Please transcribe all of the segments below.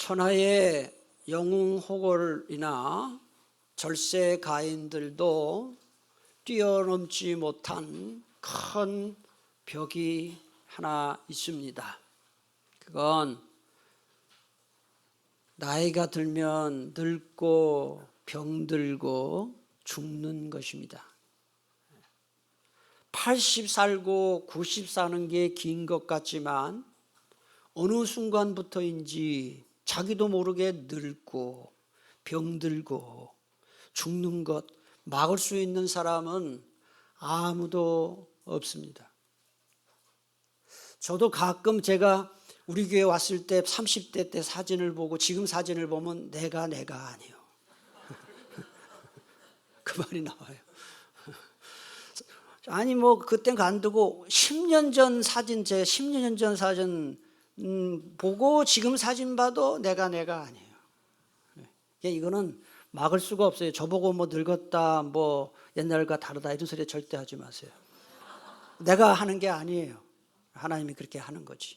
천하의 영웅호걸이나 절세 가인들도 뛰어넘지 못한 큰 벽이 하나 있습니다. 그건 나이가 들면 늙고 병들고 죽는 것입니다. 80 살고 90 사는 게 긴 것 같지만 어느 순간부터인지 자기도 모르게 늙고 병들고 죽는 것 막을 수 있는 사람은 아무도 없습니다. 저도 가끔 제가 우리 교회 왔을 때 30대 때 사진을 보고 지금 사진을 보면 내가 아니에요. 그 말이 나와요. 아니 뭐 그땐 간두고 10년 전 사진, 제 10년 전 사진 보고 지금 사진 봐도 내가 아니에요. 이거는 막을 수가 없어요. 저보고 뭐 늙었다, 뭐 옛날과 다르다 이런 소리 절대 하지 마세요. 내가 하는 게 아니에요. 하나님이 그렇게 하는 거지.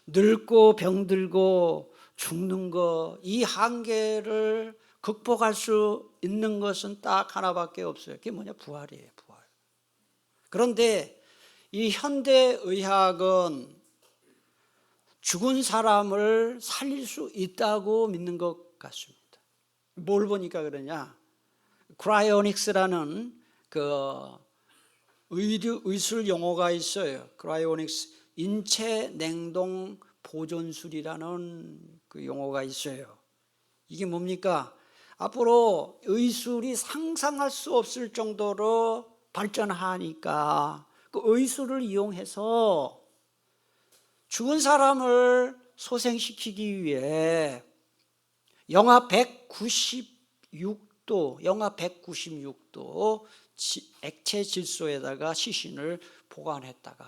늙고 병들고 죽는 거, 이 한계를 극복할 수 있는 것은 딱 하나밖에 없어요. 그게 뭐냐? 부활이에요. 부활. 그런데 이 현대의학은 죽은 사람을 살릴 수 있다고 믿는 것 같습니다. 뭘 보니까 그러냐? 크라이오닉스라는 그 의술 용어가 있어요. 크라이오닉스, 인체 냉동 보존술이라는 그 용어가 있어요. 이게 뭡니까? 앞으로 의술이 상상할 수 없을 정도로 발전하니까 그 의술을 이용해서 죽은 사람을 소생시키기 위해 영하 196도 액체 질소에다가 시신을 보관했다가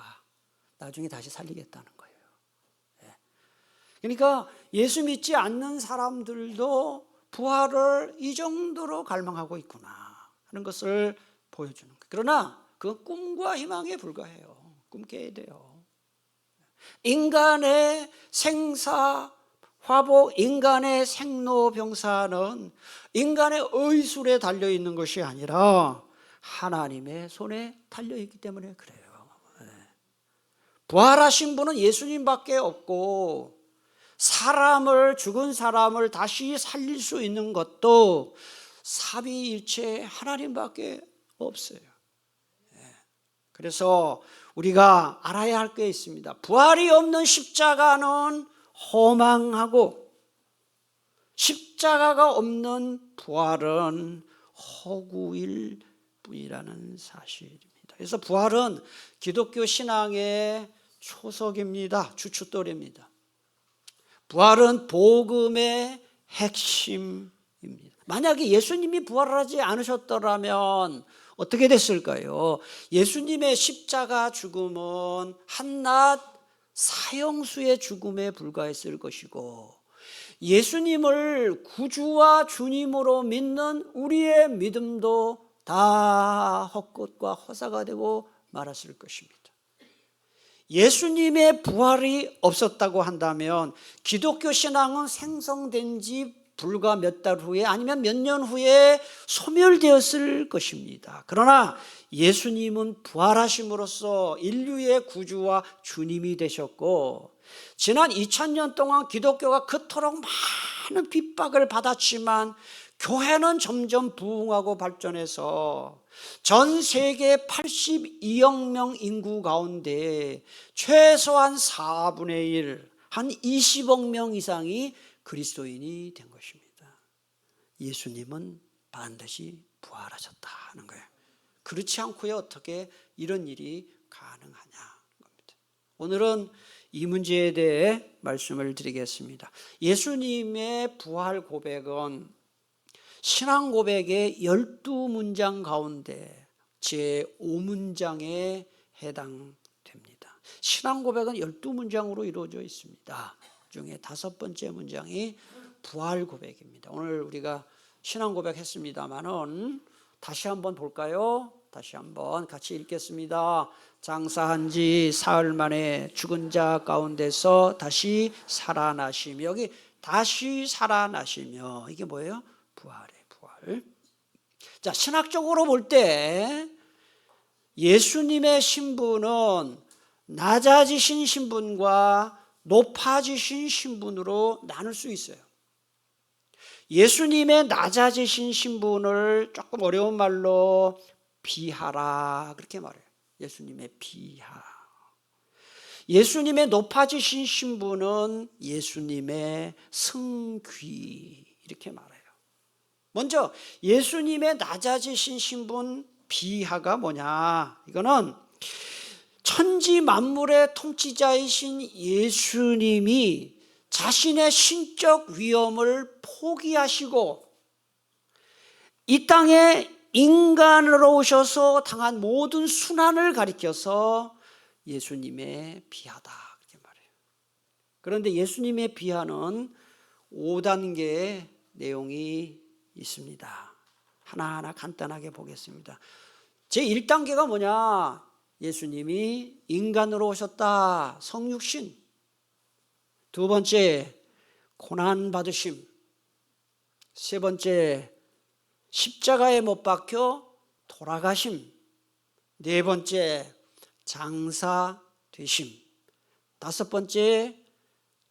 나중에 다시 살리겠다는 거예요. 그러니까 예수 믿지 않는 사람들도 부활을 이 정도로 갈망하고 있구나 하는 것을 보여주는 거예요. 그러나 그건 꿈과 희망에 불과해요. 꿈 깨야 돼요. 인간의 생사화복, 인간의 생로병사는 인간의 의술에 달려있는 것이 아니라 하나님의 손에 달려있기 때문에 그래요. 부활하신 분은 예수님밖에 없고 죽은 사람을 다시 살릴 수 있는 것도 삼위일체 하나님밖에 없어요. 그래서 우리가 알아야 할 게 있습니다. 부활이 없는 십자가는 허망하고 십자가가 없는 부활은 허구일 뿐이라는 사실입니다. 그래서 부활은 기독교 신앙의 초석입니다. 주춧돌입니다. 부활은 복음의 핵심입니다. 만약에 예수님이 부활하지 않으셨더라면 어떻게 됐을까요? 예수님의 십자가 죽음은 한낱 사형수의 죽음에 불과했을 것이고 예수님을 구주와 주님으로 믿는 우리의 믿음도 다 헛것과 허사가 되고 말았을 것입니다. 예수님의 부활이 없었다고 한다면 기독교 신앙은 생성된 지 불과 몇 달 후에 아니면 몇 년 후에 소멸되었을 것입니다. 그러나 예수님은 부활하심으로써 인류의 구주와 주님이 되셨고 지난 2000년 동안 기독교가 그토록 많은 핍박을 받았지만 교회는 점점 부흥하고 발전해서 전 세계 82억 명 인구 가운데 최소한 4분의 1, 한 20억 명 이상이 그리스도인이 된 것입니다. 예수님은 반드시 부활하셨다는 거예요. 그렇지 않고요 어떻게 이런 일이 가능하냐 겁니다. 오늘은 이 문제에 대해 말씀을 드리겠습니다. 예수님의 부활 고백은 신앙 고백의 12문장 가운데 제5문장에 해당됩니다. 신앙 고백은 12문장으로 이루어져 있습니다. 중에 5번째 문장이 부활 고백입니다. 오늘 우리가 신앙 고백했습니다만은 다시 한번 볼까요? 다시 한번 같이 읽겠습니다. 장사한 지 사흘 만에 죽은 자 가운데서 다시 살아나심. 여기 다시 살아나시며. 이게 뭐예요? 부활이에요, 부활. 자, 신학적으로 볼 때 예수님의 신분은 낮아지신 신분과 높아지신 신분으로 나눌 수 있어요. 예수님의 낮아지신 신분을 조금 어려운 말로 비하라 그렇게 말해요. 예수님의 비하. 예수님의 높아지신 신분은 예수님의 승귀 이렇게 말해요. 먼저 예수님의 낮아지신 신분 비하가 뭐냐? 이거는 천지 만물의 통치자이신 예수님이 자신의 신적 위엄을 포기하시고 이 땅에 인간으로 오셔서 당한 모든 순환을 가리켜서 예수님의 비하다 이렇게 말해요. 그런데 예수님의 비하는 5단계의 내용이 있습니다. 하나하나 간단하게 보겠습니다. 제1단계가 뭐냐? 예수님이 인간으로 오셨다. 성육신. 두 번째, 고난받으심. 세 번째, 십자가에 못 박혀 돌아가심. 네 번째, 장사되심. 다섯 번째,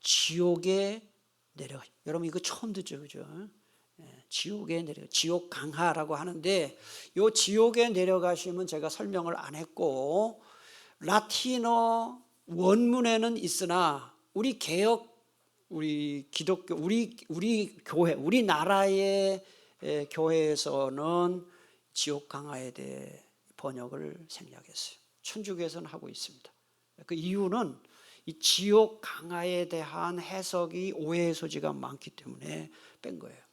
지옥에 내려가심. 여러분 이거 처음 듣죠, 그죠? 지옥에 내려, 지옥 강하라고 하는데 이 지옥에 내려가심은 제가 설명을 안 했고 라틴어 원문에는 있으나 우리 개혁, 우리 기독교, 우리 교회, 우리 나라의 교회에서는 지옥 강하에 대해 번역을 생략했어요. 천주교에서는 하고 있습니다. 그 이유는 이 지옥 강하에 대한 해석이 오해의 소지가 많기 때문에 뺀 거예요.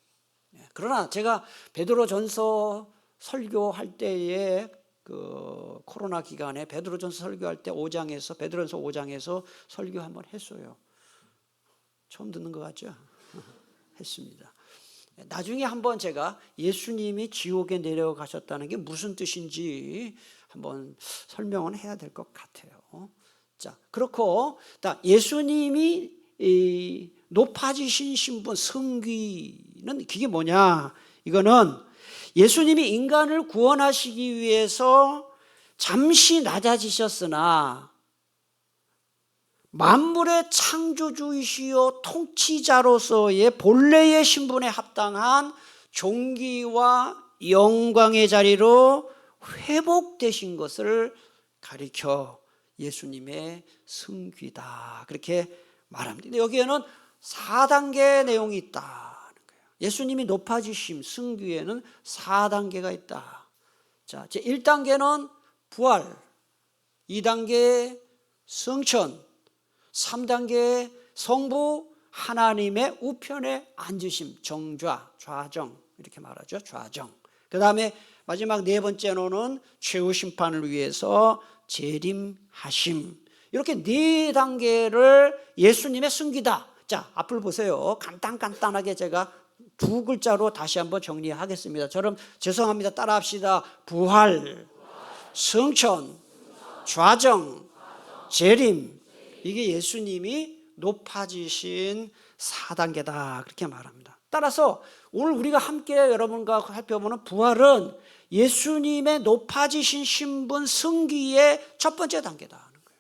그러나 제가 베드로전서 설교할 때에 그 코로나 기간에 베드로전서 설교할 때 베드로전서 5장에서 설교 한번 했어요. 처음 듣는 것 같죠? 했습니다. 나중에 한번 제가 예수님이 지옥에 내려가셨다는 게 무슨 뜻인지 한번 설명은 해야 될 것 같아요. 자, 그렇고 예수님이 높아지신 신분 승귀는 그게 뭐냐? 이거는 예수님이 인간을 구원하시기 위해서 잠시 낮아지셨으나 만물의 창조주이시요 통치자로서의 본래의 신분에 합당한 존귀와 영광의 자리로 회복되신 것을 가리켜 예수님의 승귀다 그렇게 말합니다. 근데 여기에는 4단계의 내용이 있다는 거예요. 예수님이 높아지심 승귀에는 4단계가 있다. 자, 제 1단계는 부활, 2단계 성천, 3단계 성부 하나님의 우편에 앉으심, 정좌, 좌정 이렇게 말하죠. 좌정. 그 다음에 마지막 네 번째로는 최후 심판을 위해서 재림하심. 이렇게 네 단계를 예수님의 승귀다. 자, 앞을 보세요. 간단하게 제가 두 글자로 다시 한번 정리하겠습니다. 저럼 죄송합니다. 따라합시다. 부활, 성천, 좌정, 재림. 이게 예수님이 높아지신 4단계다 그렇게 말합니다. 따라서 오늘 우리가 함께 여러분과 살펴보는 부활은 예수님의 높아지신 신분 승귀의 첫 번째 단계다 하는 거예요.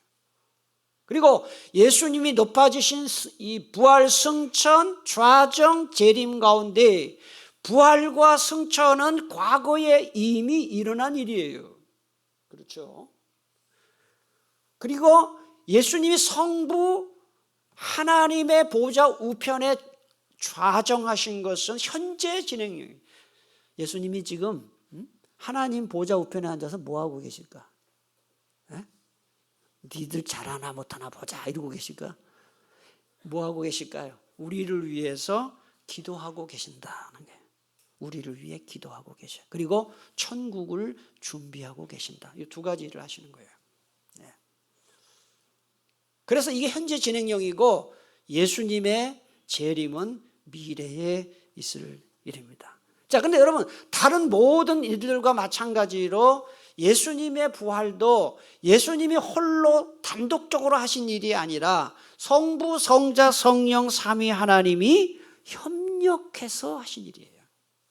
그리고 예수님이 높아지신 이 부활, 승천, 좌정, 재림 가운데 부활과 승천은 과거에 이미 일어난 일이에요. 그렇죠? 그리고 예수님이 성부 하나님의 보좌 우편에 좌정하신 것은 현재 진행형이에요. 예수님이 지금 하나님 보좌 우편에 앉아서 뭐하고 계실까? 니들 잘하나 못하나 보자 이러고 계실까? 뭐하고 계실까요? 우리를 위해서 기도하고 계신다는 거예요. 우리를 위해 기도하고 계셔. 그리고 천국을 준비하고 계신다. 이 두 가지를 하시는 거예요. 그래서 이게 현재 진행형이고 예수님의 재림은 미래에 있을 일입니다. 자, 근데 여러분 다른 모든 일들과 마찬가지로 예수님의 부활도 예수님이 홀로 단독적으로 하신 일이 아니라 성부, 성자, 성령 삼위 하나님이 협력해서 하신 일이에요.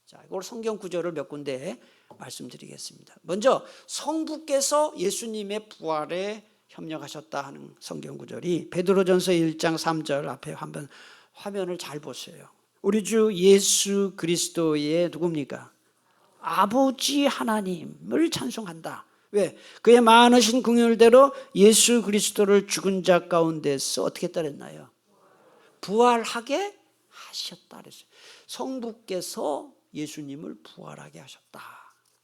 자, 이걸 성경 구절을 몇 군데 말씀드리겠습니다. 먼저 성부께서 예수님의 부활에 협력하셨다 하는 성경 구절이 베드로전서 1장 3절 앞에 한번 화면을 잘 보세요. 우리 주 예수 그리스도의 누굽니까? 아버지 하나님을 찬송한다. 왜? 그의 많으신 긍휼대로 예수 그리스도를 죽은 자 가운데서 어떻게 따랐나요? 부활하게 하셨다 그랬어요. 성부께서 예수님을 부활하게 하셨다.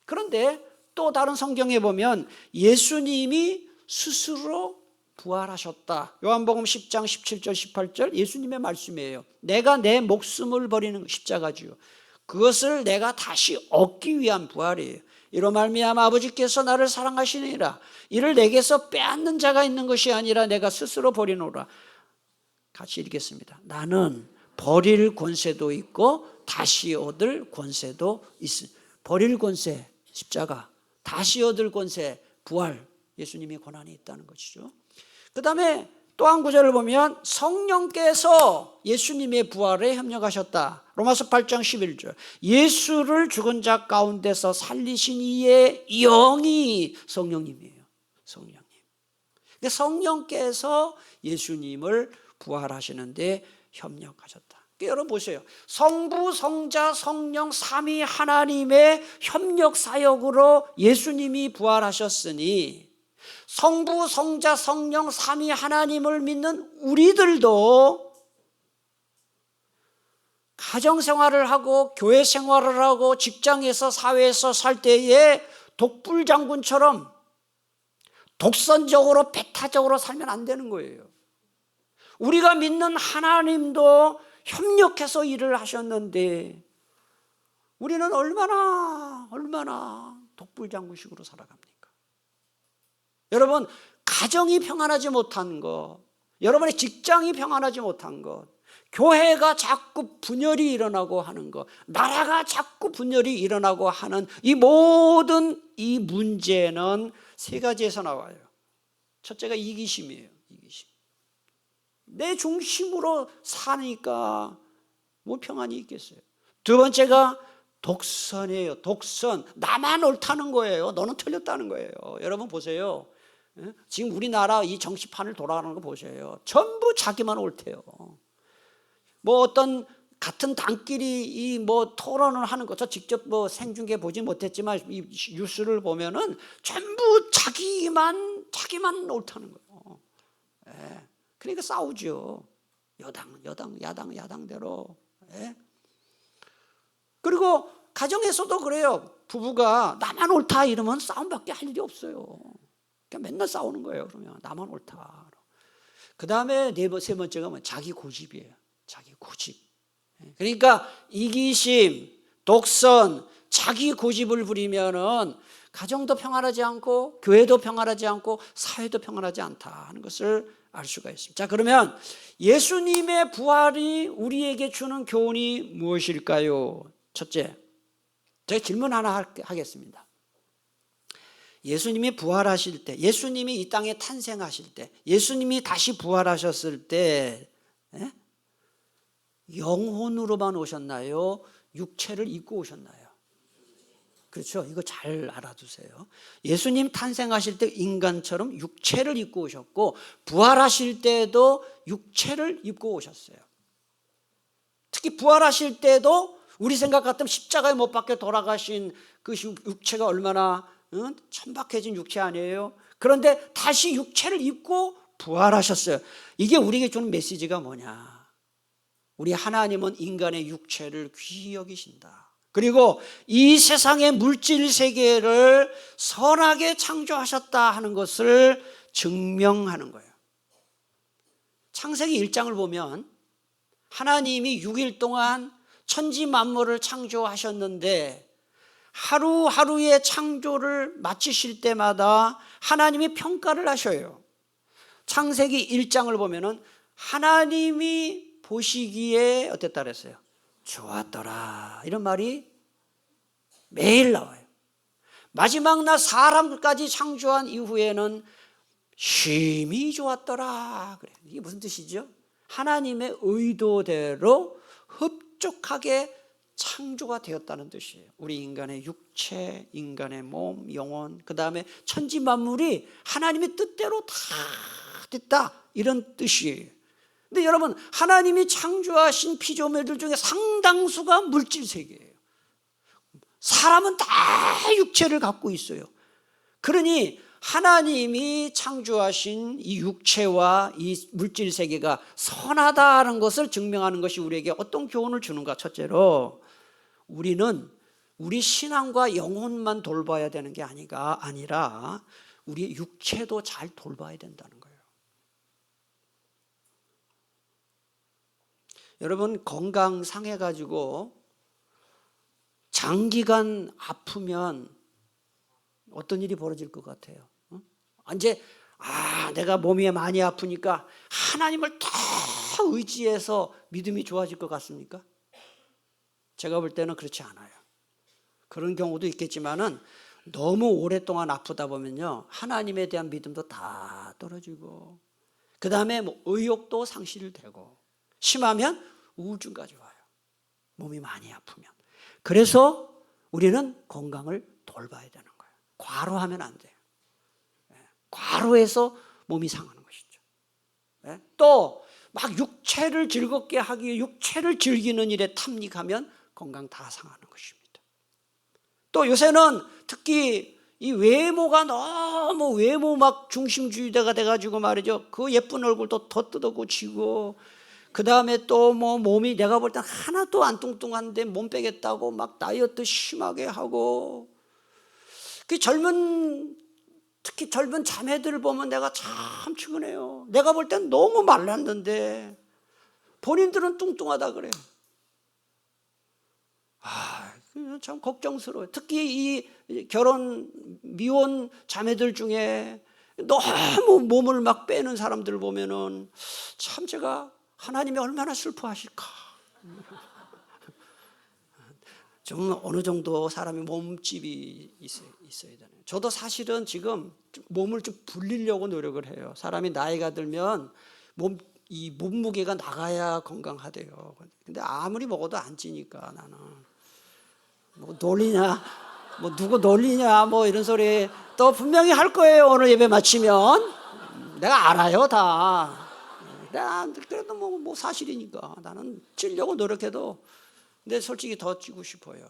그런데 또 다른 성경에 보면 예수님이 스스로 부활하셨다. 요한복음 10장 17절 18절 예수님의 말씀이에요. 내가 내 목숨을 버리는 십자가지요. 그것을 내가 다시 얻기 위한 부활이에요. 이로 말미암아 아버지께서 나를 사랑하시니라. 이를 내게서 빼앗는 자가 있는 것이 아니라 내가 스스로 버리노라. 같이 읽겠습니다. 나는 버릴 권세도 있고 다시 얻을 권세도 있으니. 버릴 권세 십자가, 다시 얻을 권세 부활, 예수님의 권한이 있다는 것이죠. 그 다음에 또 한 구절을 보면 성령께서 예수님의 부활에 협력하셨다. 로마서 8장 11절 예수를 죽은 자 가운데서 살리신 이의 영이 성령님이에요. 성령님. 그러니까 성령께서 예수님을 부활하시는데 협력하셨다. 그러니까 여러분 보세요. 성부, 성자, 성령 삼위 하나님의 협력 사역으로 예수님이 부활하셨으니 성부, 성자, 성령 삼위 하나님을 믿는 우리들도 가정생활을 하고 교회 생활을 하고 직장에서 사회에서 살 때에 독불장군처럼 독선적으로 배타적으로 살면 안 되는 거예요. 우리가 믿는 하나님도 협력해서 일을 하셨는데 우리는 얼마나 독불장군식으로 살아갑니까? 여러분, 가정이 평안하지 못한 것, 여러분의 직장이 평안하지 못한 것, 교회가 자꾸 분열이 일어나고 하는 것, 나라가 자꾸 분열이 일어나고 하는 이 모든 이 문제는 세 가지에서 나와요. 첫째가 이기심이에요. 이기심. 내 중심으로 사니까 뭐 평안이 있겠어요. 두 번째가 독선이에요. 독선. 나만 옳다는 거예요. 너는 틀렸다는 거예요. 여러분 보세요. 지금 우리나라 이 정치판을 돌아가는 거 보세요. 전부 자기만 옳대요. 뭐 어떤 같은 당끼리 이 뭐 토론을 하는 거, 저 직접 뭐 생중계 보지 못했지만 이 뉴스를 보면은 전부 자기만 옳다는 거예요. 예. 그러니까 싸우죠. 야당대로. 예. 그리고 가정에서도 그래요. 부부가 나만 옳다 이러면 싸움밖에 할 일이 없어요. 그냥 맨날 싸우는 거예요. 그러면 나만 옳다. 그 다음에 세 번째가 뭐 자기 고집이에요. 자기 고집. 그러니까 이기심, 독선, 자기 고집을 부리면은 가정도 평안하지 않고 교회도 평안하지 않고 사회도 평안하지 않다 하는 것을 알 수가 있습니다. 자, 그러면 예수님의 부활이 우리에게 주는 교훈이 무엇일까요? 첫째, 제가 질문 하나 하겠습니다. 예수님이 부활하실 때, 예수님이 이 땅에 탄생하실 때, 예수님이 다시 부활하셨을 때 영혼으로만 오셨나요? 육체를 입고 오셨나요? 그렇죠. 이거 잘 알아두세요. 예수님 탄생하실 때 인간처럼 육체를 입고 오셨고 부활하실 때도 육체를 입고 오셨어요. 특히 부활하실 때도 우리 생각 같으면 십자가에 못 박혀 돌아가신 그 육체가 얼마나 천박해진 육체 아니에요? 그런데 다시 육체를 입고 부활하셨어요. 이게 우리에게 주는 메시지가 뭐냐? 우리 하나님은 인간의 육체를 귀히 여기신다. 그리고 이 세상의 물질 세계를 선하게 창조하셨다 하는 것을 증명하는 거예요. 창세기 1장을 보면 하나님이 6일 동안 천지 만물을 창조하셨는데 하루하루의 창조를 마치실 때마다 하나님이 평가를 하셔요. 창세기 1장을 보면은 하나님이 보시기에 어땠다 그랬어요? 좋았더라. 이런 말이 매일 나와요. 마지막 날 사람까지 창조한 이후에는 심히 좋았더라. 그래. 이게 무슨 뜻이죠? 하나님의 의도대로 흡족하게 창조가 되었다는 뜻이에요. 우리 인간의 육체, 인간의 몸, 영혼, 그 다음에 천지 만물이 하나님의 뜻대로 다 됐다, 이런 뜻이에요. 근데 여러분, 하나님이 창조하신 피조물들 중에 상당수가 물질 세계예요. 사람은 다 육체를 갖고 있어요. 그러니 하나님이 창조하신 이 육체와 이 물질 세계가 선하다는 것을 증명하는 것이 우리에게 어떤 교훈을 주는가? 첫째로, 우리는 우리 신앙과 영혼만 돌봐야 되는 게 아니라 우리 육체도 잘 돌봐야 된다는 거예요. 여러분, 건강 상해가지고 장기간 아프면 어떤 일이 벌어질 것 같아요? 이제 내가 몸이 많이 아프니까 하나님을 더 의지해서 믿음이 좋아질 것 같습니까? 제가 볼 때는 그렇지 않아요. 그런 경우도 있겠지만은 너무 오랫동안 아프다 보면요, 하나님에 대한 믿음도 다 떨어지고, 그 다음에 의욕도 상실되고, 심하면 우울증까지 와요. 몸이 많이 아프면. 그래서 우리는 건강을 돌봐야 되는 거예요. 과로하면 안 돼요. 과로해서 몸이 상하는 것이죠. 또 막 육체를 즐겁게 하기 위해 육체를 즐기는 일에 탐닉하면 건강 다 상하는 것입니다. 또 요새는 특히 이 외모가 너무 외모 막 중심주의자가 돼가지고 말이죠, 그 예쁜 얼굴도 더 뜯어고치고, 그 다음에 또 몸이 내가 볼 땐 하나도 안 뚱뚱한데 몸 빼겠다고 막 다이어트 심하게 하고, 특히 젊은 자매들을 보면 내가 참 측은해요. 내가 볼 땐 너무 말랐는데 본인들은 뚱뚱하다 그래요. 참 걱정스러워요. 특히 이 미혼 자매들 중에 너무 몸을 막 빼는 사람들 보면은 참 제가 하나님이 얼마나 슬퍼하실까. 좀 어느 정도 사람이 몸집이 있어야 되네요. 저도 사실은 지금 몸을 좀 불리려고 노력을 해요. 사람이 나이가 들면 이 몸무게가 나가야 건강하대요. 근데 아무리 먹어도 안 찌니까 나는 놀리냐, 누구 놀리냐, 이런 소리 또 분명히 할 거예요. 오늘 예배 마치면. 내가 알아요, 다. 그래도 뭐 사실이니까 나는 찌려고 노력해도, 근데 솔직히 더 찌고 싶어요.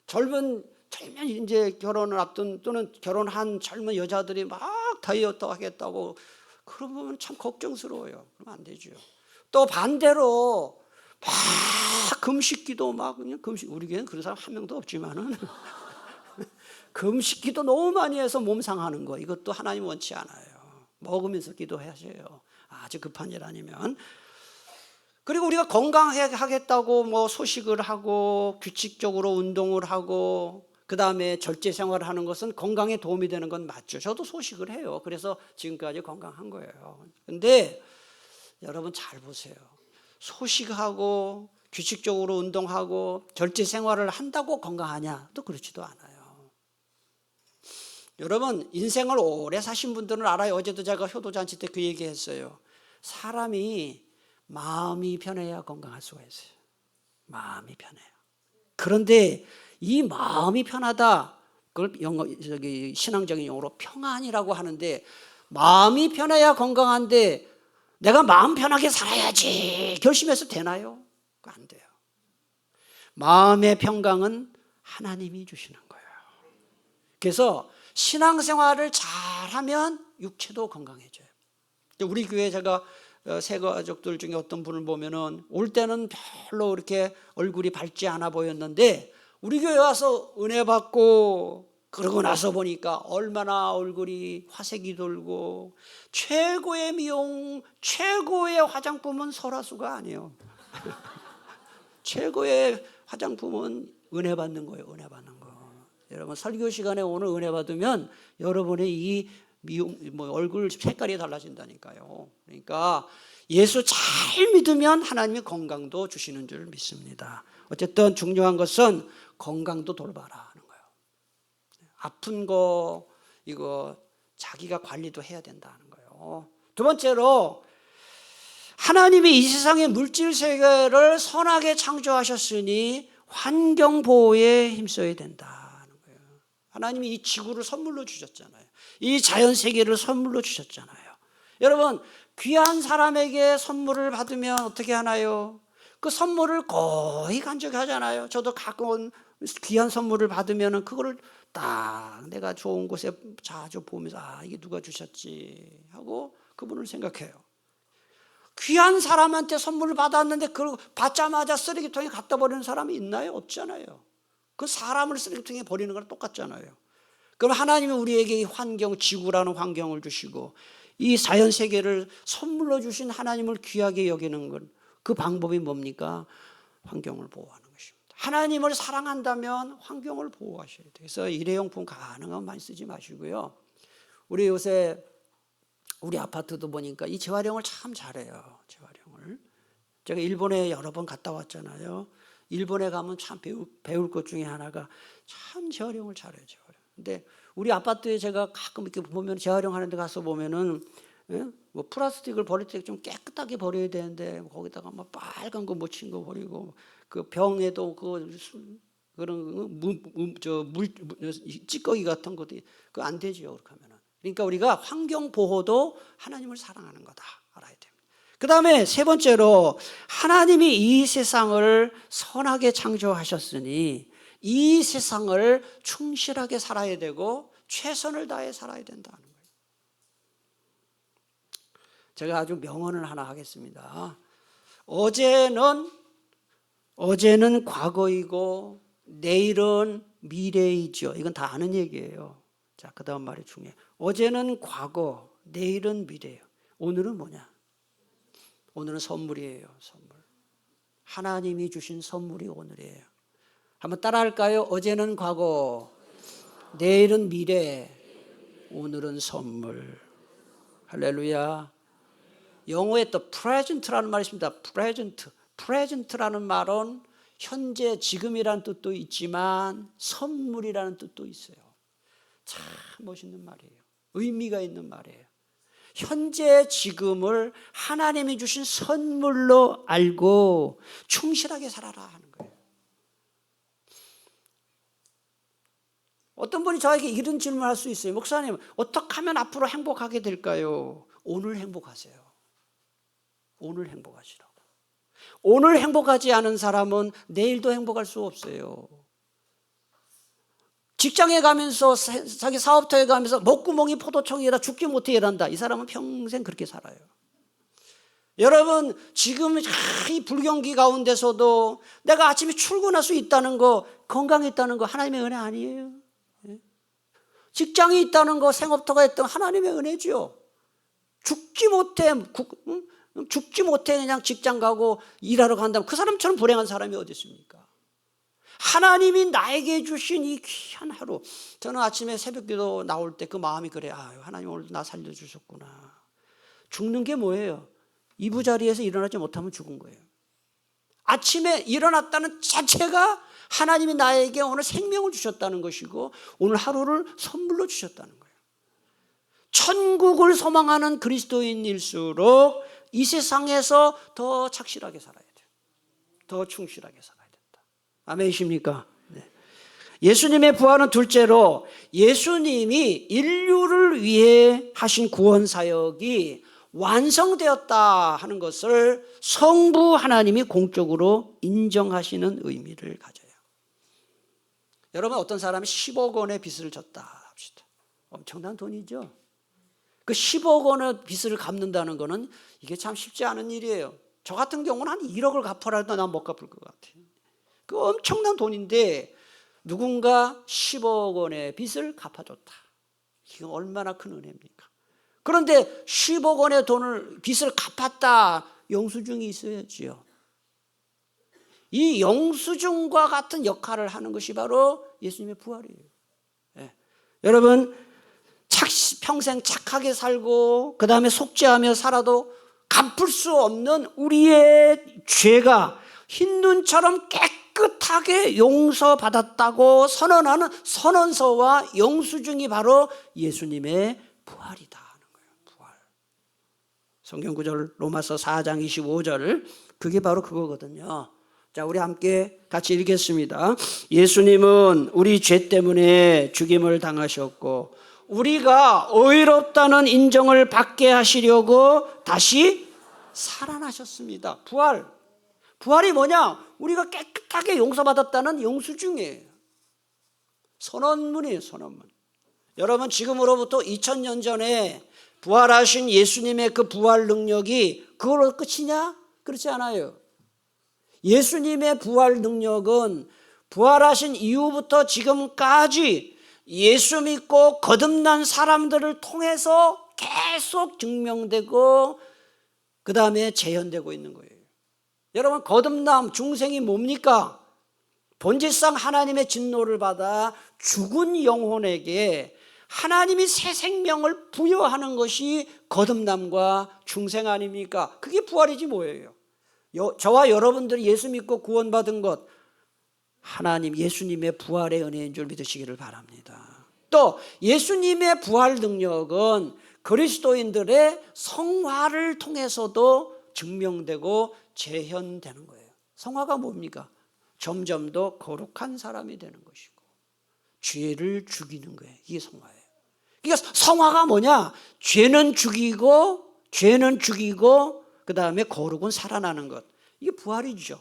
젊은 이제 결혼을 앞둔 또는 결혼한 젊은 여자들이 막 다이어트 하겠다고 그러면 참 걱정스러워요. 그러면 안 되죠. 또 반대로 막 금식기도 막 그냥 우리 교회는 그런 사람 한 명도 없지만은 금식기도 너무 많이 해서 몸 상하는 거, 이것도 하나님 원치 않아요. 먹으면서 기도하셔요. 아주 급한 일 아니면. 그리고 우리가 건강하겠다고 소식을 하고 규칙적으로 운동을 하고 그 다음에 절제 생활을 하는 것은 건강에 도움이 되는 건 맞죠. 저도 소식을 해요. 그래서 지금까지 건강한 거예요. 근데 여러분 잘 보세요. 소식하고 규칙적으로 운동하고 절제 생활을 한다고 건강하냐? 또 그렇지도 않아요. 여러분, 인생을 오래 사신 분들은 알아요. 어제도 제가 효도잔치 때 그 얘기했어요. 사람이 마음이 편해야 건강할 수가 있어요. 마음이 편해요. 그런데 이 마음이 편하다, 그걸 신앙적인 용어로 평안이라고 하는데, 마음이 편해야 건강한데 내가 마음 편하게 살아야지 결심해서 되나요? 안 돼요. 마음의 평강은 하나님이 주시는 거예요. 그래서 신앙생활을 잘하면 육체도 건강해져요. 우리 교회 제가 새 가족들 중에 어떤 분을 보면은 올 때는 별로 이렇게 얼굴이 밝지 않아 보였는데 우리 교회 와서 은혜 받고 그러고 나서 보니까 얼마나 얼굴이 화색이 돌고, 최고의 미용, 최고의 화장품은 설화수가 아니에요. 최고의 화장품은 은혜 받는 거예요. 은혜 받는 거. 여러분, 설교 시간에 오늘 은혜 받으면 여러분의 이 얼굴 색깔이 달라진다니까요. 그러니까 예수 잘 믿으면 하나님이 건강도 주시는 줄 믿습니다. 어쨌든 중요한 것은 건강도 돌봐라 하는 거예요. 아픈 거 이거 자기가 관리도 해야 된다는 거예요. 두 번째로 하나님이 이 세상의 물질 세계를 선하게 창조하셨으니 환경 보호에 힘써야 된다는 거예요. 하나님이 이 지구를 선물로 주셨잖아요. 이 자연 세계를 선물로 주셨잖아요. 여러분, 귀한 사람에게 선물을 받으면 어떻게 하나요? 그 선물을 거의 간직하잖아요. 저도 가끔 귀한 선물을 받으면 그거를 딱 내가 좋은 곳에 자주 보면서 이게 누가 주셨지 하고 그분을 생각해요. 귀한 사람한테 선물을 받았는데 그걸 받자마자 쓰레기통에 갖다 버리는 사람이 있나요? 없잖아요. 그 사람을 쓰레기통에 버리는 거랑 똑같잖아요. 그럼 하나님이 우리에게 이 환경, 지구라는 환경을 주시고 이 자연 세계를 선물로 주신 하나님을 귀하게 여기는 건 그 방법이 뭡니까? 환경을 보호하는 것입니다. 하나님을 사랑한다면 환경을 보호하셔야 돼요. 그래서 일회용품 가능하면 많이 쓰지 마시고요. 우리 요새 우리 아파트도 보니까 이 재활용을 참 잘해요. 재활용을. 제가 일본에 여러 번 갔다 왔잖아요. 일본에 가면 참 배울 것 중에 하나가 참 재활용을 잘해요. 재활용. 근데 우리 아파트에 제가 가끔 이렇게 보면 재활용하는 데 가서 보면은 뭐 플라스틱을 버릴 때 좀 깨끗하게 버려야 되는데 거기다가 막 빨간 거 묻힌 거 버리고 그 병에도 그런 찌꺼기 같은 것도 그 안 되죠. 그렇게 하면은. 그러니까 우리가 환경 보호도 하나님을 사랑하는 거다 알아야 됩니다. 그 다음에 세 번째로 하나님이 이 세상을 선하게 창조하셨으니 이 세상을 충실하게 살아야 되고 최선을 다해 살아야 된다는 거예요. 제가 아주 명언을 하나 하겠습니다. 어제는 과거이고 내일은 미래이죠. 이건 다 아는 얘기예요. 자, 그 다음 말이 중요해요. 어제는 과거, 내일은 미래예요. 오늘은 뭐냐? 오늘은 선물이에요. 선물. 하나님이 주신 선물이 오늘이에요. 한번 따라할까요? 어제는 과거, 내일은 미래, 오늘은 선물. 할렐루야. 영어에 또 present라는 말이 있습니다. present라는 말은 현재, 지금이라는 뜻도 있지만 선물이라는 뜻도 있어요. 참 멋있는 말이에요. 의미가 있는 말이에요. 현재, 지금을 하나님이 주신 선물로 알고 충실하게 살아라 하는 거예요. 어떤 분이 저에게 이런 질문을 할 수 있어요. 목사님, 어떻게 하면 앞으로 행복하게 될까요? 오늘 행복하세요. 오늘 행복하시라고. 오늘 행복하지 않은 사람은 내일도 행복할 수 없어요. 직장에 가면서 자기 사업터에 가면서 목구멍이 포도청이라 죽지 못해 일한다. 이 사람은 평생 그렇게 살아요. 여러분, 지금 이 불경기 가운데서도 내가 아침에 출근할 수 있다는 거, 건강했다는 거 하나님의 은혜 아니에요? 직장이 있다는 거, 생업터가 있다는 거 하나님의 은혜죠. 죽지 못해 그냥 직장 가고 일하러 간다면 그 사람처럼 불행한 사람이 어디 있습니까? 하나님이 나에게 주신 이 귀한 하루. 저는 아침에 새벽기도 나올 때 그 마음이 그래요. 하나님 오늘도 나 살려주셨구나. 죽는 게 뭐예요? 이부자리에서 일어나지 못하면 죽은 거예요. 아침에 일어났다는 자체가 하나님이 나에게 오늘 생명을 주셨다는 것이고 오늘 하루를 선물로 주셨다는 거예요. 천국을 소망하는 그리스도인일수록 이 세상에서 더 착실하게 살아야 돼요. 더 충실하게 살아야 된다. 아멘이십니까? 네. 예수님의 부활은 둘째로 예수님이 인류를 위해 하신 구원 사역이 완성되었다 하는 것을 성부 하나님이 공적으로 인정하시는 의미를 가져요. 여러분, 어떤 사람이 10억 원의 빚을 졌다 합시다. 엄청난 돈이죠. 그 10억 원의 빚을 갚는다는 것은 이게 참 쉽지 않은 일이에요. 저 같은 경우는 한 1억을 갚아라 해도 난 못 갚을 것 같아요. 그 엄청난 돈인데 누군가 10억 원의 빚을 갚아줬다. 이거 얼마나 큰 은혜입니까? 그런데 10억 원의 빚을 갚았다. 영수증이 있어야지요. 이 영수증과 같은 역할을 하는 것이 바로 예수님의 부활이에요. 네. 여러분, 평생 착하게 살고 그 다음에 속죄하며 살아도 갚을 수 없는 우리의 죄가 흰눈처럼 깨끗하게 용서받았다고 선언하는 선언서와 영수증이 바로 예수님의 부활이다 하는 거예요. 부활. 성경 구절 로마서 4장 25절 그게 바로 그거거든요. 자, 우리 함께 같이 읽겠습니다. 예수님은 우리 죄 때문에 죽임을 당하셨고 우리가 의롭다는 인정을 받게 하시려고 다시 살아나셨습니다. 부활. 부활이 뭐냐? 우리가 깨끗하게 용서받았다는 영수증이에요. 선언문이에요. 선언문. 여러분, 지금으로부터 2000년 전에 부활하신 예수님의 그 부활 능력이 그걸로 끝이냐? 그렇지 않아요. 예수님의 부활 능력은 부활하신 이후부터 지금까지 예수 믿고 거듭난 사람들을 통해서 계속 증명되고 그 다음에 재현되고 있는 거예요. 여러분, 거듭남, 중생이 뭡니까? 본질상 하나님의 진노를 받아 죽은 영혼에게 하나님이 새 생명을 부여하는 것이 거듭남과 중생 아닙니까? 그게 부활이지 뭐예요. 저와 여러분들이 예수 믿고 구원받은 것, 하나님 예수님의 부활의 은혜인 줄 믿으시기를 바랍니다. 또 예수님의 부활 능력은 그리스도인들의 성화를 통해서도 증명되고 재현되는 거예요. 성화가 뭡니까? 점점 더 거룩한 사람이 되는 것이고 죄를 죽이는 거예요. 이게 성화예요. 그러니까 성화가 뭐냐? 죄는 죽이고 그 다음에 거룩은 살아나는 것. 이게 부활이죠.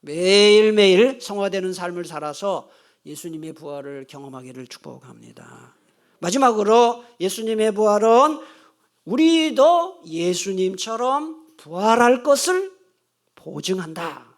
매일매일 성화되는 삶을 살아서 예수님의 부활을 경험하기를 축복합니다. 마지막으로 예수님의 부활은 우리도 예수님처럼 부활할 것을 보증한다.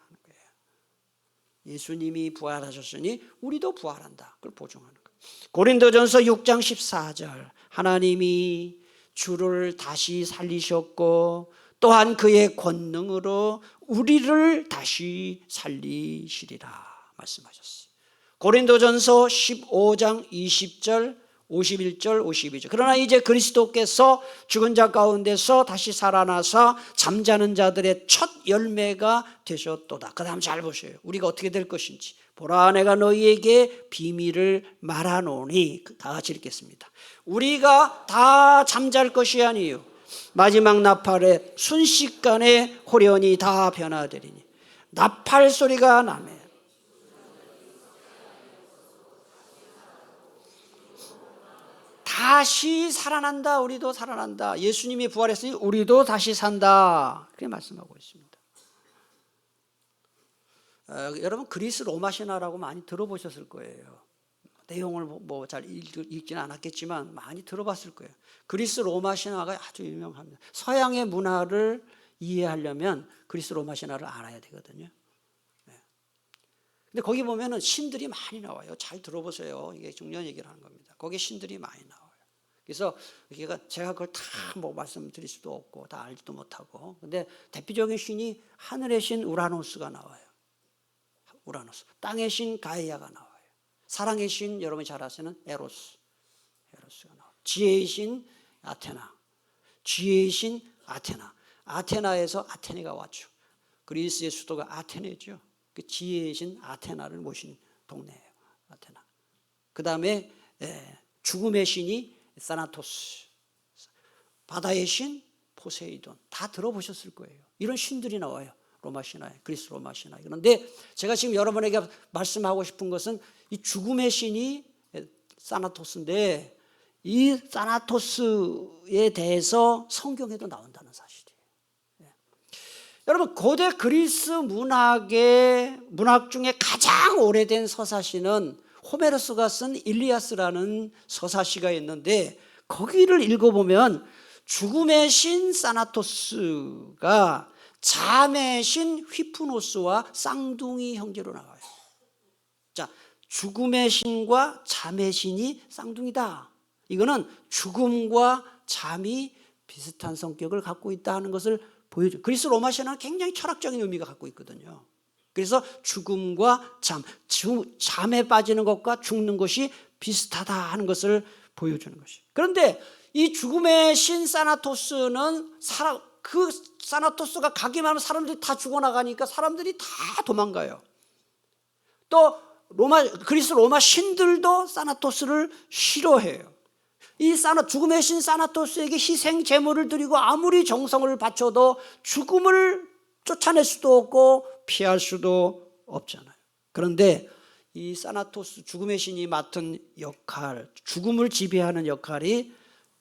예수님이 부활하셨으니 우리도 부활한다. 그걸 보증하는 거예요. 고린도전서 6장 14절 하나님이 주를 다시 살리셨고 또한 그의 권능으로 우리를 다시 살리시리라 말씀하셨어요. 고린도전서 15장 20절 51절 52절 그러나 이제 그리스도께서 죽은 자 가운데서 다시 살아나서 잠자는 자들의 첫 열매가 되셨도다. 그 다음 잘 보세요. 우리가 어떻게 될 것인지. 보라 내가 너희에게 비밀을 말하노니. 다 같이 읽겠습니다. 우리가 다 잠잘 것이 아니요 마지막 나팔에 순식간에 호련히 다 변화되리니 나팔 소리가 나매 다시 살아난다. 우리도 살아난다. 예수님이 부활했으니 우리도 다시 산다. 그렇게 말씀하고 있습니다. 여러분 그리스 로마 신화라고 많이 들어보셨을 거예요. 내용을 뭐 잘 읽지는 않았겠지만 많이 들어봤을 거예요. 그리스 로마 신화가 아주 유명합니다. 서양의 문화를 이해하려면 그리스 로마 신화를 알아야 되거든요. 근데 거기 보면은 신들이 많이 나와요. 잘 들어보세요. 이게 중요한 얘기를 하는 겁니다. 거기 신들이 많이 나와요. 그래서 제가 그걸 다 뭐 말씀드릴 수도 없고 다 알지도 못하고. 근데 대표적인 신이 하늘의 신 우라노스가 나와요. 우라노스. 땅의 신 가이아가 나와요. 사랑의 신 여러분이 잘 아시는 에로스가 나와요. 지혜의 신 아테나. 지혜의 신 아테나. 아테나에서 아테네가 왔죠. 그리스의 수도가 아테네죠. 그 지혜의 신 아테나를 모신 동네예요. 아테나. 그 다음에 죽음의 신이 사나토스, 바다의 신 포세이돈. 다 들어보셨을 거예요. 이런 신들이 나와요. 로마 신화에, 그리스 로마 신화에. 그런데 제가 지금 여러분에게 말씀하고 싶은 것은 이 죽음의 신이 사나토스인데 이 사나토스에 대해서 성경에도 나온다는 사실이에요. 여러분 고대 그리스 문학 중에 가장 오래된 서사시는 호메로스가 쓴 일리아스라는 서사시가 있는데 거기를 읽어보면 죽음의 신 사나토스가 잠의 신 휘프노스와 쌍둥이 형제로 나와요. 자, 죽음의 신과 잠의 신이 쌍둥이다. 이거는 죽음과 잠이 비슷한 성격을 갖고 있다는 것을 보여줘요. 그리스 로마 신화는 굉장히 철학적인 의미가 갖고 있거든요. 그래서 죽음과 잠에 빠지는 것과 죽는 것이 비슷하다 하는 것을 보여주는 것이에요. 그런데 이 죽음의 신 사나토스는 그 사나토스가 가기만 하면 사람들이 다 죽어나가니까 사람들이 다 도망가요. 또 그리스 로마 신들도 사나토스를 싫어해요. 죽음의 신 사나토스에게 희생 제물을 드리고 아무리 정성을 바쳐도 죽음을 쫓아낼 수도 없고 피할 수도 없잖아요. 그런데 이 사나토스 죽음의 신이 맡은 역할, 죽음을 지배하는 역할이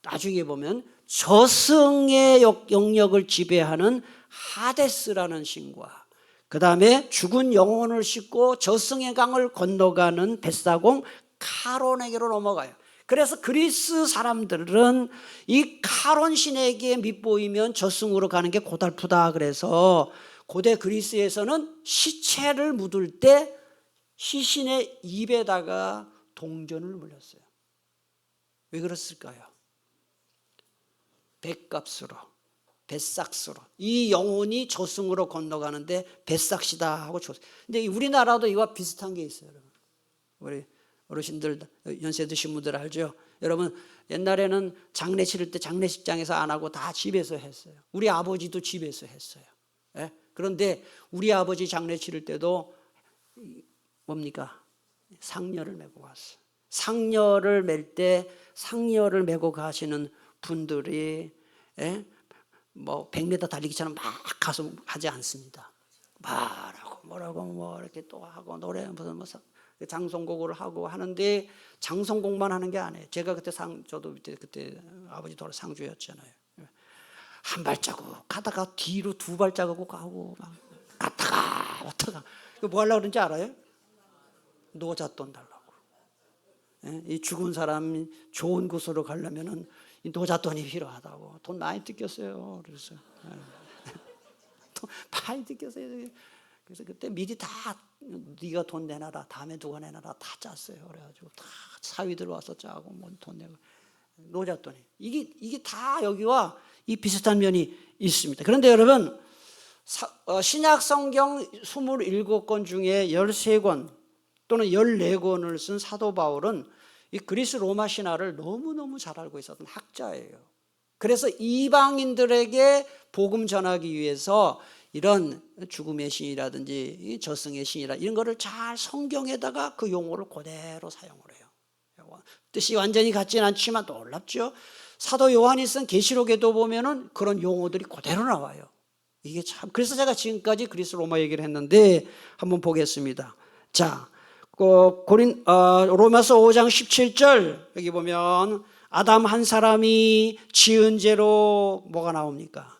나중에 보면 저승의 영역을 지배하는 하데스라는 신과 그 다음에 죽은 영혼을 싣고 저승의 강을 건너가는 뱃사공 카론에게로 넘어가요. 그래서 그리스 사람들은 이 카론 신에게 밑보이면 저승으로 가는 게 고달프다. 그래서 고대 그리스에서는 시체를 묻을 때 시신의 입에다가 동전을 물렸어요. 왜 그랬을까요? 뱃값으로, 뱃삭스로. 이 영혼이 저승으로 건너가는데 뱃삭시다 하고 줬어요. 근데 우리나라도 이와 비슷한 게 있어요. 여러분. 우리 어르신들, 연세 드신 분들 알죠? 여러분, 옛날에는 장례 치를 때 장례식장에서 안 하고 다 집에서 했어요. 우리 아버지도 집에서 했어요. 예? 그런데 우리 아버지 장례 치를 때도 뭡니까? 상녀를 메고 갔어요. 상녀를 맬 때 상녀를 메고 가시는 분들이 뭐 100m 달리기처럼 막 가서 하지 않습니다. 말하고 뭐라고 뭐 이렇게 또 하고 노래 무슨 뭐 장송곡을 하고 하는데 장송곡만 하는 게 아니에요. 제가 그때 저도 그때 아버지 돌아 상주였잖아요. 한 발자국 가다가 뒤로 두 발자국 가고 막 갔다가 왔다가 뭐 하려고 그러는지 알아요? 노잣돈 달라고. 이 죽은 사람이 좋은 곳으로 가려면은 이 노잣돈이 필요하다고. 돈 많이 뜯겼어요. 그래서 돈 많이 뜯겼어요. 그래서 그때 미리 다 네가 돈 내놔라, 다음에 누가 내놔라 다 짰어요. 그래가지고 다 사위들 와서 짜고 뭐 돈 내고 노잣돈이 이게 다 여기와 이 비슷한 면이 있습니다. 그런데 여러분 신약 성경 27권 중에 13권 또는 14권을 쓴 사도 바울은 이 그리스 로마 신화를 너무너무 잘 알고 있었던 학자예요. 그래서 이방인들에게 복음 전하기 위해서 이런 죽음의 신이라든지 저승의 신이라 이런 거를 잘 성경에다가 그 용어를 그대로 사용을 해요. 뜻이 완전히 같지는 않지만 놀랍죠. 사도 요한이 쓴 계시록에도 보면은 그런 용어들이 그대로 나와요. 이게 참 그래서 제가 지금까지 그리스 로마 얘기를 했는데 한번 보겠습니다. 자, 로마서 5장 17절 여기 보면 아담 한 사람이 지은 죄로 뭐가 나옵니까?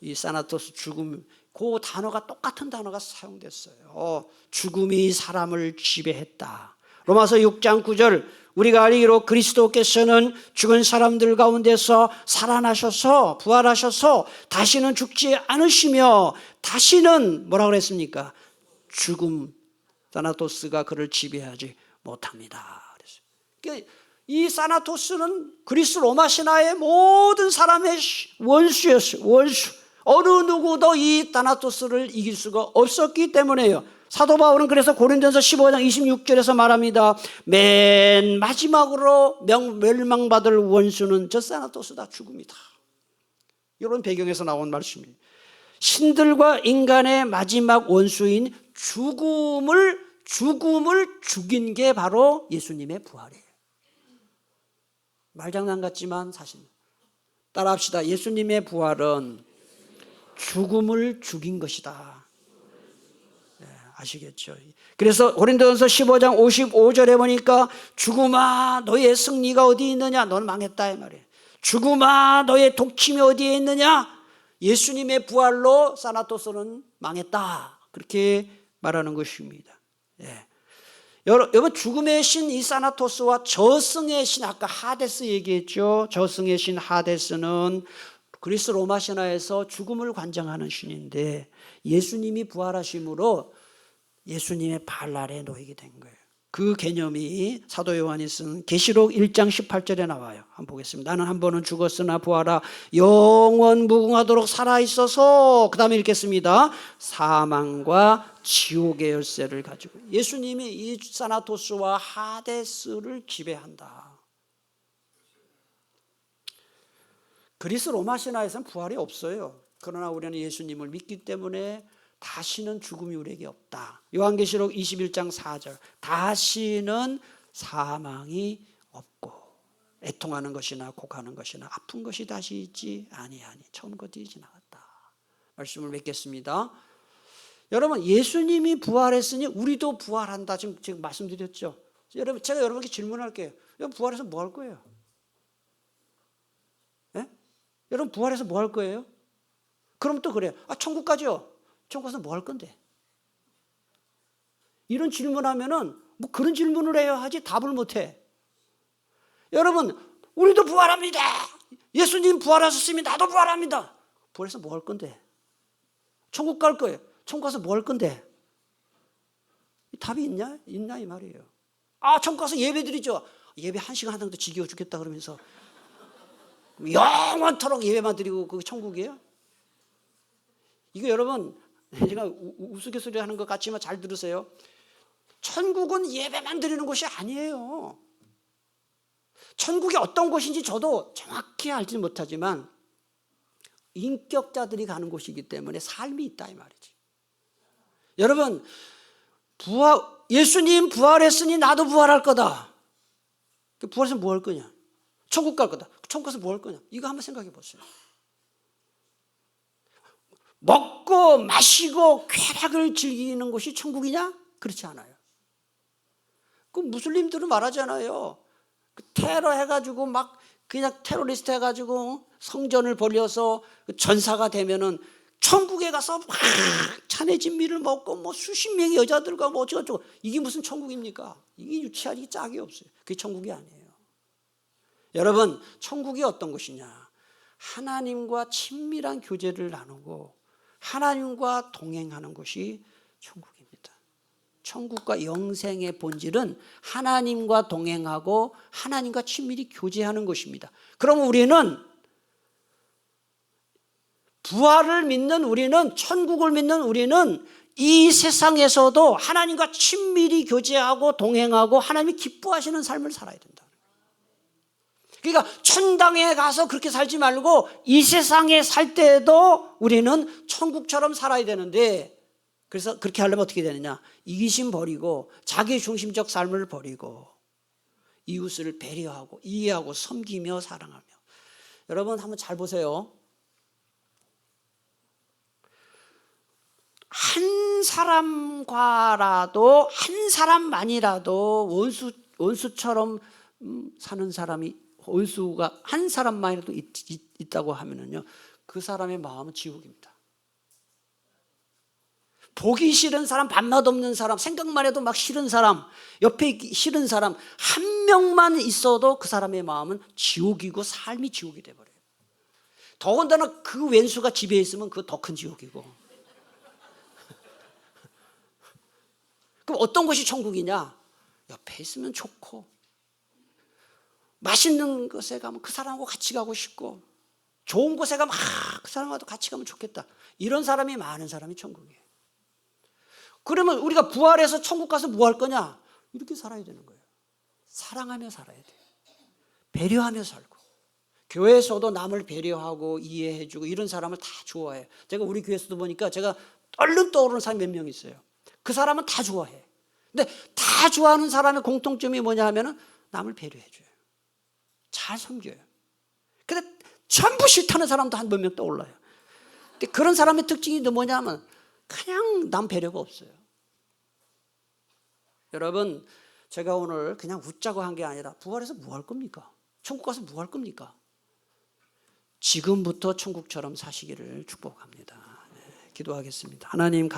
이 사나토스 죽음 그 단어가 똑같은 단어가 사용됐어요. 죽음이 사람을 지배했다. 로마서 6장 9절 우리가 알기로 그리스도께서는 죽은 사람들 가운데서 살아나셔서 부활하셔서 다시는 죽지 않으시며 다시는 뭐라고 그랬습니까? 죽음 사나토스가 그를 지배하지 못합니다. 그러니까 이 사나토스는 그리스 로마 신화의 모든 사람의 원수였어요. 원수. 어느 누구도 이 사나토스를 이길 수가 없었기 때문에요. 사도 바울은 그래서 고린도전서 15장 26절에서 말합니다. 맨 마지막으로 멸망받을 원수는 저 사나토스다. 죽음이다. 이런 배경에서 나온 말씀이에요. 신들과 인간의 마지막 원수인 죽음을 죽인 게 바로 예수님의 부활이에요. 말장난 같지만 사실입니다. 따라합시다. 예수님의 부활은 죽음을 죽인 것이다. 네, 아시겠죠? 그래서 고린도전서 15장 55절에 보니까 죽음아 너의 승리가 어디 있느냐? 넌 망했다 이 말이에요. 죽음아 너의 독침이 어디에 있느냐? 예수님의 부활로 사나토스는 망했다. 그렇게 말하는 것입니다. 예. 여러분 죽음의 신 이 사나토스와 저승의 신 아까 하데스 얘기했죠. 저승의 신 하데스는 그리스 로마 신화에서 죽음을 관장하는 신인데 예수님이 부활하심으로 예수님의 발날에 놓이게 된 거예요. 그 개념이 사도 요한이 쓴 계시록 1장 18절에 나와요. 한번 보겠습니다. 나는 한 번은 죽었으나 부활하 영원 무궁하도록 살아있어서 그 다음에 읽겠습니다. 사망과 지옥의 열쇠를 가지고 예수님이 이 사나토스와 하데스를 지배한다. 그리스 로마 신화에서는 부활이 없어요. 그러나 우리는 예수님을 믿기 때문에 다시는 죽음이 우리에게 없다. 요한계시록 21장 4절 다시는 사망이 없고 애통하는 것이나 곡하는 것이나 아픈 것이 다시 있지 아니하니 처음 것들이 지나갔다. 말씀을 맺겠습니다. 여러분, 예수님이 부활했으니 우리도 부활한다. 지금 말씀드렸죠. 여러분, 제가 여러분께 질문할게요. 여러분, 부활해서 뭐 할 거예요? 예? 여러분, 부활해서 뭐 할 거예요? 그럼 또 그래요. 천국 가죠? 천국 가서 뭐 할 건데? 이런 질문하면은 뭐 그런 질문을 해야 하지 답을 못 해. 여러분, 우리도 부활합니다. 예수님 부활하셨으면 나도 부활합니다. 부활해서 뭐 할 건데? 천국 갈 거예요. 천국 가서 뭐 할 건데? 답이 있냐 이 말이에요. 천국 가서 예배 드리죠. 예배 1시간 하다가도 지겨워 죽겠다 그러면서 영원토록 예배만 드리고 그게 천국이에요? 이거 여러분, 제가 우스갯소리 하는 것 같지만 잘 들으세요. 천국은 예배만 드리는 곳이 아니에요. 천국이 어떤 곳인지 저도 정확히 알지 못하지만 인격자들이 가는 곳이기 때문에 삶이 있다 이 말이지. 여러분, 예수님 부활했으니 나도 부활할 거다. 부활해서 뭐 할 거냐? 천국 갈 거다. 천국 가서 뭐 할 거냐? 이거 한번 생각해 보세요. 먹고 마시고 쾌락을 즐기는 곳이 천국이냐? 그렇지 않아요. 그 무슬림들은 말하잖아요. 테러 해가지고 막 그냥 테러리스트 해가지고 성전을 벌려서 전사가 되면은 천국에 가서 막 잔의 진미를 먹고 뭐 수십 명의 여자들과 뭐 어쩌고저쩌고. 이게 무슨 천국입니까? 이게 유치하기 짝이 없어요. 그게 천국이 아니에요. 여러분, 천국이 어떤 곳이냐? 하나님과 친밀한 교제를 나누고 하나님과 동행하는 곳이 천국입니다. 천국과 영생의 본질은 하나님과 동행하고 하나님과 친밀히 교제하는 것입니다. 그럼 우리는 부활을 믿는 우리는, 천국을 믿는 우리는 이 세상에서도 하나님과 친밀히 교제하고 동행하고 하나님이 기뻐하시는 삶을 살아야 된다. 그러니까 천당에 가서 그렇게 살지 말고 이 세상에 살 때에도 우리는 천국처럼 살아야 되는데, 그래서 그렇게 하려면 어떻게 되느냐? 이기심 버리고 자기 중심적 삶을 버리고 이웃을 배려하고 이해하고 섬기며 사랑하며. 여러분 한번 잘 보세요. 한 사람과라도, 한 사람만이라도 원수처럼 사는 사람이, 원수가 한 사람만이라도 있다고 하면은요, 그 사람의 마음은 지옥입니다. 보기 싫은 사람, 밥맛 없는 사람, 생각만 해도 막 싫은 사람, 옆에 있기 싫은 사람 한 명만 있어도 그 사람의 마음은 지옥이고 삶이 지옥이 돼버려요. 더군다나 그 왼수가 집에 있으면 그거 더 큰 지옥이고. 그럼 어떤 것이 천국이냐? 옆에 있으면 좋고, 맛있는 곳에 가면 그 사람하고 같이 가고 싶고, 좋은 곳에 가면 그 사람하고 같이 가면 좋겠다. 이런 사람이 많은 사람이 천국이에요. 그러면 우리가 부활해서 천국 가서 뭐 할 거냐? 이렇게 살아야 되는 거예요. 사랑하며 살아야 돼요. 배려하며 살고. 교회에서도 남을 배려하고 이해해주고 이런 사람을 다 좋아해요. 제가 우리 교회에서도 보니까 제가 얼른 떠오르는 사람이 몇 명 있어요. 그 사람은 다 좋아해. 근데 다 좋아하는 사람의 공통점이 뭐냐 하면은 남을 배려해줘요. 잘 섬겨요. 근데 전부 싫다는 사람도 한 몇 명 떠올라요. 근데 그런 사람의 특징이 뭐냐 하면 그냥 남 배려가 없어요. 여러분, 제가 오늘 그냥 웃자고 한 게 아니라 부활해서 뭐 할 겁니까? 천국 가서 뭐 할 겁니까? 지금부터 천국처럼 사시기를 축복합니다. 기도하겠습니다. 하나님